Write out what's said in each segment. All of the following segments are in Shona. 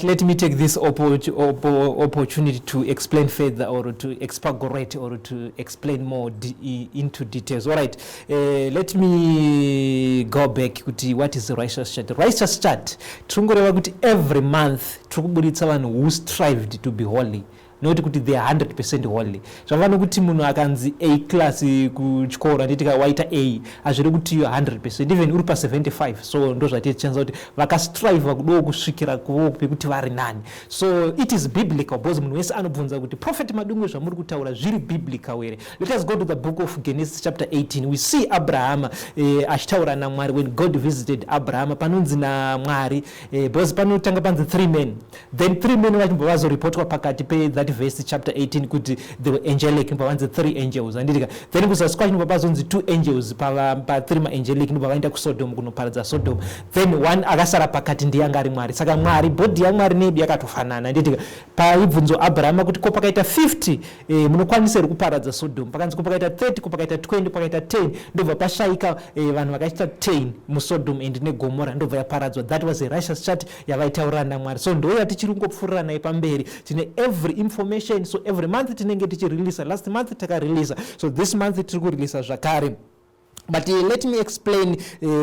Let me take this opportunity to explain further, or to expagorate, or to explain more into details. All right, let me go back to what is the righteous chart. Righteous chart, every month who strived to be holy. Not kuti they are 100% holy. Zvavano kuti munhu akanzi A class kuchikora nditika waita A azviri kuti you 100%, even uri pa 75. So ndo zvatichichanza kuti vakastrive kudo kusvikira kuvo pekuti vari nani. So it is biblical, because munhu wese anobvunza kuti Prophet Madungwe zvamuri kutaura zviri biblical here. Let us go to the book of Genesis chapter 18. We see Abraham achitaura naMwari when God visited Abraham. Panonzi naMwari because panotanga panzi 3 men. Then 3 men vazoripotwa pakati pe that verse chapter 18 kuti they were angelic, pavanzi 3 angels, and then kusaskwashin papazonzi 2 angels pa 3 ma angelic ndopavaenda ku Sodom kunoparadza Sodom. Then one akasara pakati ndiye anga ari Mwari. Saka Mwari body yaMwari nedu yakatofanana. Nditika paibvunzo Abraham kuti ko pakaita 50 munokwanisa kuparadza Sodom, pakanzi ko pakaita 30, ko pakaita 20, pakaita 10, ndobva pashaika vanhu vakaita 10 mu Sodom and neGomora ndobva yaparadzwa. That was a righteous chart yavaitaurana naMwari. So ndo yatichiri kungopfurira naye pamberi tine every information. So every month tinenge tichirelease. Last month takarelease, so this month tiri kurelease zvakare. But let me explain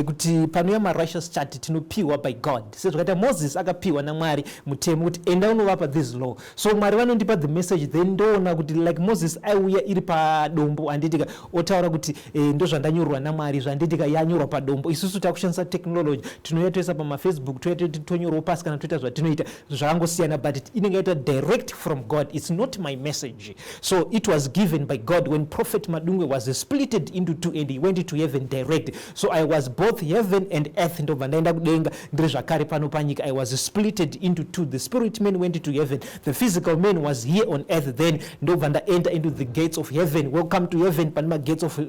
kuti pano yama righteous chart tinopiwa by God. So zvakaita Moses akapiwa naMwari mutemo kuti enda unovapa this law. So Mwari vanondipa the message, then ndoona kuti like Moses aiuya iri padombo anditika otaura kuti ndo zvandanyorwa naMwari zvanditika yanyorwa padombo. Isusu takushandisa technology tinoita toisa pama Facebook tonyorwa pasi kana toita zvatinoita zvakangosiyana, but inenge yaita direct from God. It's not my message. So it was given by God when Prophet Madungwe was splitted into 2 and he went into heaven direct. So I was both heaven and earth. I was splitted into 2. The spirit man went to heaven, the physical man was here on earth. Then Ndovanda enter into the gates of heaven. Welcome to heaven, Panama gates of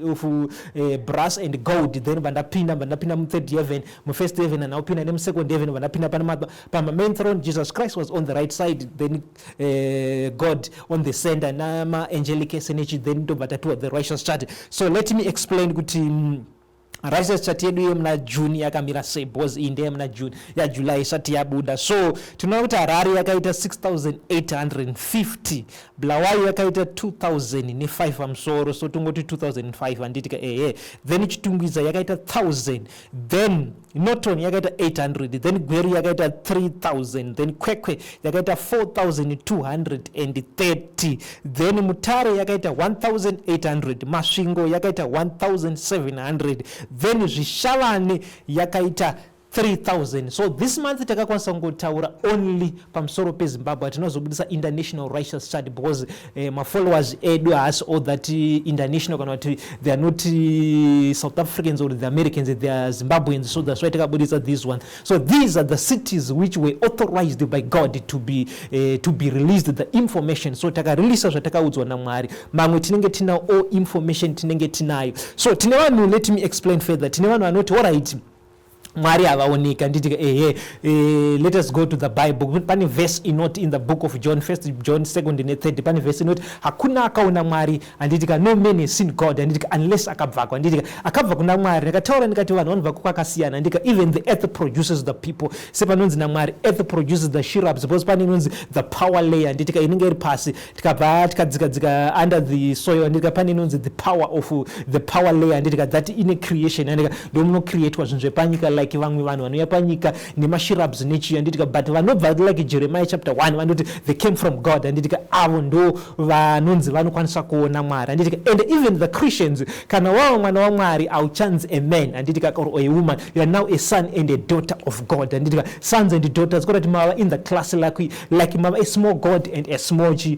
brass and gold. Then Vandapina third heaven, first heaven, and now Pina second heaven, Vandapina Panama main throne. Jesus Christ was on the right side, then God on the center, Nama angelic energy, then Ndovata the righteous chart. So let me explain righteous chart yedu yemna June yakamira sei, because inde yemna June ya July chati yabuda. So tunaona kuti Harare yakaita 6850, Bulawayo yakaita 2005 amsoro, so tungoti 2005 anditika then Chitungwiza yakaita 1000, then Norton yakaita 800, then Gweru yakaita 3000, then Kwekwe yakaita 4230, then Mutare yakaita 1800, Masvingo yakaita 1700, then Zvishavane yakaita 3,000. So this month takakwanisa ngotaura only pamsoro pe Zimbabwe tinozobudisa international righteous chart, because my followers edu has all that international kana kuti they are not South Africans or the Americans, they are Zimbabweans. So that's why takabudisa this one. So these are the cities which were authorized by God to be released the information. So takarelease zvatakaudzwa naMwari. Mamwe tinenge tina all information tinenge tinayo. So tine vanhu, let me explain further. Tine vanhu vanoti all right, Mwari avaoneka nditika let us go to the Bible. Pani verse inoti in the book of John, 1 John 2nd and 3rd. Pani verse inoti hakuna akaona Mwari anditika no man has seen God anditika unless akabva anditika akabva kuna Mwari. Ndakataura ndikati vanhu vanobva kwakasiyana andika even the earth produces the people. Sepanonzi naMwari earth produces the shrubs, because pani nonzi the power layer anditika inenge iri pasi tikabva tikadzika under the soil andika pani nonzi the power of the power layer anditika that in creation andika ndomuno create zvinhu zvepanyika like vamwe vanhu vanouya panyika nemashrubs nechi anditika, but vanobva like Jeremiah chapter 1 vanoti they came from God anditika avo ndo vanonzi vanokwanisa kuona Mwari anditika. And even the Christians kana wao mwana waMwari auchanzi a man anditika or a woman, you are now a son and a daughter of God anditika. Sons and daughters kodati mava in the class like mava a small God and a small g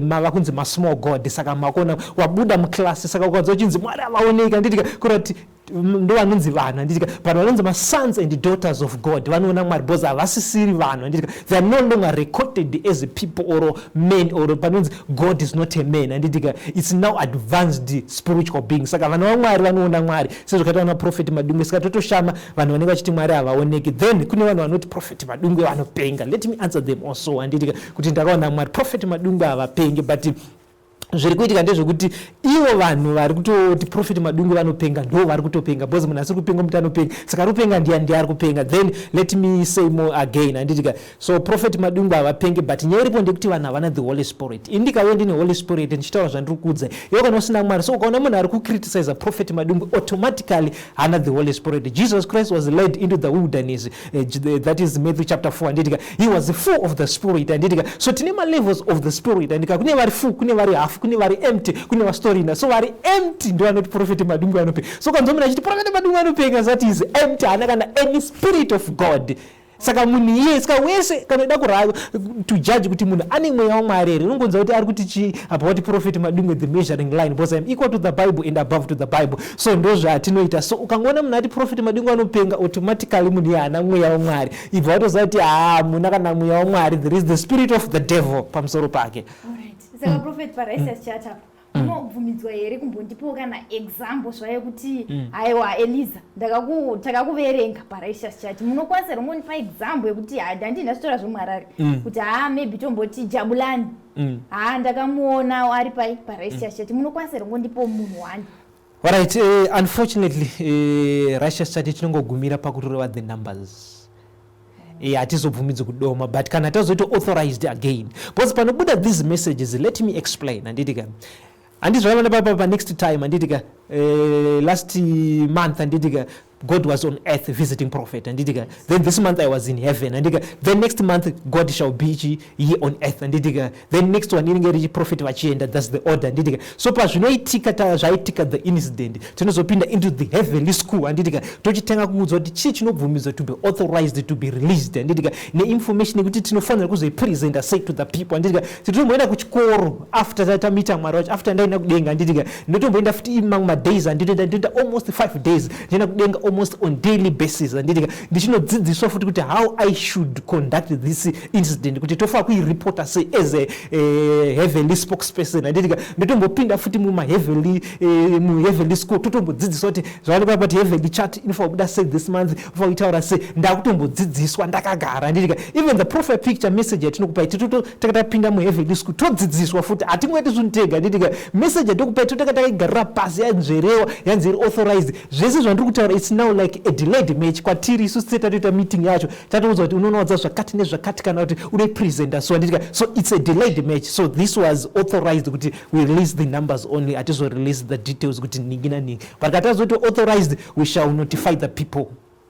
mava kunzi ma small God. Saka makona wabuda mclass saka kwanza chinzi Mwari avaoneka anditika kodati ndo vanonzi vanhu anditika, but vanonzi ma sons and daughters of God vanoona Mwari because havasisiri vanhu anditika. They are no longer recorded as people or men, or panonzi God is not a man anditika. It's now advanced spiritual beings. Saka vanhu vaMwari vanoona Mwari sezvakaita na Prophet Madungwe. Saka totoshama vanhu vanenge vachiti Mwari havaoneki. Then kune vanhu vanoti Prophet Madungwe vanopenga. Let me answer them also anditika kuti ndakaona Mwari Prophet Madungwe havapengi, but zviri kuitika ndezvekuti ivo vanhu vari kutoti Prophet Madungwe vanopenga ndo vari kutopenga because munhu asiri kupenga muti anopenga saka rupenga ndiye ari kupenga. Then let me say more again anditika so Prophet Madungwe havapenge but nyaya iripo ndekuti vanhu havana the Holy Spirit. Indikauya ndine Holy Spirit ndichitaura zvandiri kuudza iwe kana usina Mwari. So ukaona munhu ari kucriticize Prophet Madungwe automatically hana the Holy Spirit. Jesus Christ was led into the wilderness, that is Matthew chapter 4 anditika he was full of the Spirit anditika so tine ma levels of the Spirit andika kune vari full kune vari half kune vari empty kune vastorina so vari empty ndo vanoti Prophet Madungwe anopenga. So kanzomuna achiti Prophet Madungwe anopenga that is empty hana kana any spirit of God. Saka munhu iye saka wese kanoda to judge kuti munhu ane mweya waMwari here unongonza kuti ari kuti chi about Prophet Madungwe the measuring line because I am equal to the Bible and above to the Bible. So ndo zvatinoita. So ukangoona munhu ati Prophet Madungwe anopenga automatically munhu iye hana mweya waMwari. Ibva watoziva kuti munhu kana mweya waMwari there is the spirit of the devil pamusoro pake. Alright. Saka Prophet Paraisa chata unobvumidzwa here kumbondipo kana example zvayo kuti aiwa Eliza takakuverenga Paraishas chati munokwanisa rongondipa example yekuti handina story zvoMwari kuti maybe tomboti Jabulani ndakamuona ari Paraishas chati munokwanisa rongondipo munhu wani. Alright, unfortunately Righteous Church tinongogumira pakutoreva the numbers. Hatizobvumidzi kudoma but kana tazoita authorized again because panobuda these messages let me explain anditika andizvaiona papa next time anditika last month anditika God was on earth visiting prophet anditika then this month I was in heaven anditika then next month God shall be here on earth anditika then next one inenge iri prophet vachienda that's the order anditika so pazvinoitika zvaitika the incident tinozopinda into the heavenly school anditika tochitanga kuudzwa kuti chii chinobvumidzwa to be authorized to be released anditika neinformation yekuti tinofanira kuzoipresenta sei to the people anditika titomboenda kuchikoro after tamita Mwari wacho after ndaenda kudenga anditika ndotomboenda futi mamwe madays anditoenda almost 5 days ndienda kudenga almost on daily basis anditika ndichinodzidziswa futi kuti how I should conduct this incident kuti tofa kuireport sei as a heavenly spokesperson anditika ndotombopinda futi mu heavenly school totombodzidziswa kuti zvali papa kuti heavenly chart inofa kubuda sei this month ufa kutaura sei ndakutombodzidziswa ndakagara anditika even the profile picture message yatinokupa takatapinda mu heavenly school todzidziswa futi hatimwete zvinotega anditika message yatokupa takatakagarira pasi yanzverewa yanzi iri authorized zvese zvandiri kutaura it's now like a delayed match kwatiri isusu tatoita meeting yacho tatoudzwa kuti unonowadza zvakati nezvakati kana kuti unoipresenta so anditika so it's a delayed match so this was authorized kuti we release the numbers only atizo release the details kuti ningi na ningi but katazoti authorized we shall notify the people.